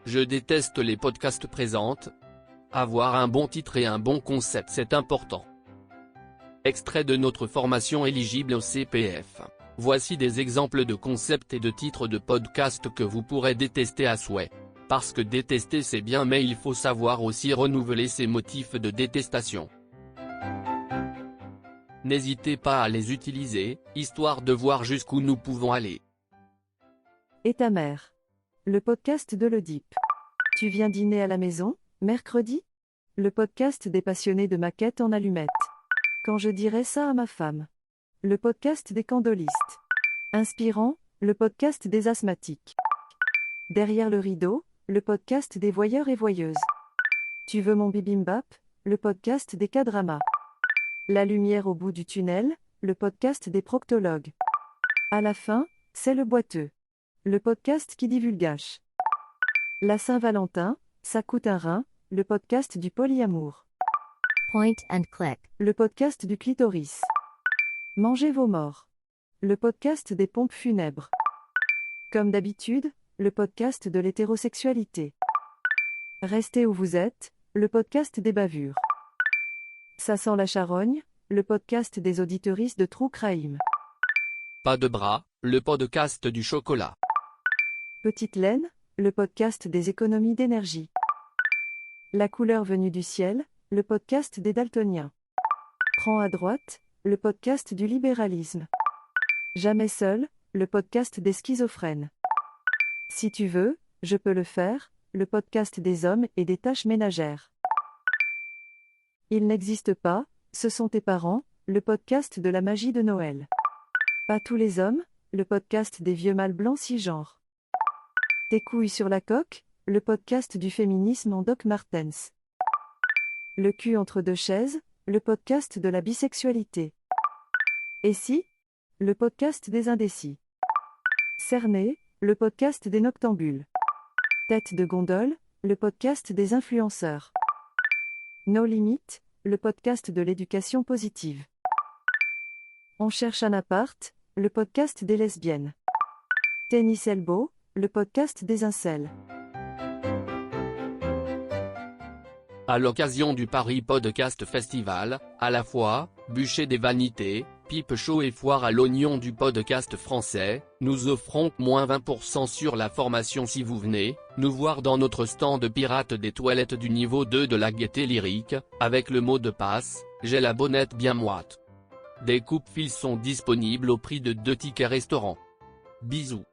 Je déteste les podcasts présente. Avoir un bon titre et un bon concept, c'est important. Extrait de notre formation éligible au CPF. Voici des exemples de concepts et de titres de podcasts que vous pourrez détester à souhait. Parce que détester c'est bien, mais il faut savoir aussi renouveler ses motifs de détestation. N'hésitez pas à les utiliser, histoire de voir jusqu'où nous pouvons aller. Et ta mère? Le podcast de l'Oedipe. Tu viens dîner à la maison, mercredi? Le podcast des passionnés de maquettes en allumettes. Quand je dirais ça à ma femme. Le podcast des candolistes. Inspirant, le podcast des asthmatiques. Derrière le rideau, le podcast des voyeurs et voyeuses. Tu veux mon bibimbap? Le podcast des K-dramas. La lumière au bout du tunnel, le podcast des proctologues. À la fin, c'est le boiteux. Le podcast qui divulgâche. La Saint-Valentin, ça coûte un rein, le podcast du polyamour. Point and click. Le podcast du clitoris. Mangez vos morts. Le podcast des pompes funèbres. Comme d'habitude, le podcast de l'hétérosexualité. Restez où vous êtes, le podcast des bavures. Ça sent la charogne, le podcast des auditeuristes de True Crime. Pas de bras, le podcast du chocolat. Petite laine, le podcast des économies d'énergie. La couleur venue du ciel, le podcast des daltoniens. Prends à droite, le podcast du libéralisme. Jamais seul, le podcast des schizophrènes. Si tu veux, je peux le faire, le podcast des hommes et des tâches ménagères. Il n'existe pas, ce sont tes parents, le podcast de la magie de Noël. Pas tous les hommes, le podcast des vieux mâles blancs cisgenres. Tes couilles sur la coque, le podcast du féminisme en Doc Martens. Le cul entre deux chaises, le podcast de la bisexualité. Et si? Le podcast des indécis. Cerné, le podcast des noctambules. Tête de gondole, le podcast des influenceurs. No Limit, le podcast de l'éducation positive. On cherche un appart, le podcast des lesbiennes. Tennis Elbow, le podcast des incels. À l'occasion du Paris Podcast Festival, à la fois, bûcher des vanités, pipe chaud et foire à l'oignon du podcast français, nous offrons moins 20% sur la formation si vous venez nous voir dans notre stand pirate des toilettes du niveau 2 de la Gaîté Lyrique, avec le mot de passe, j'ai la bonnette bien moite. Des coupes-fils sont disponibles au prix de 2 tickets restaurant. Bisous.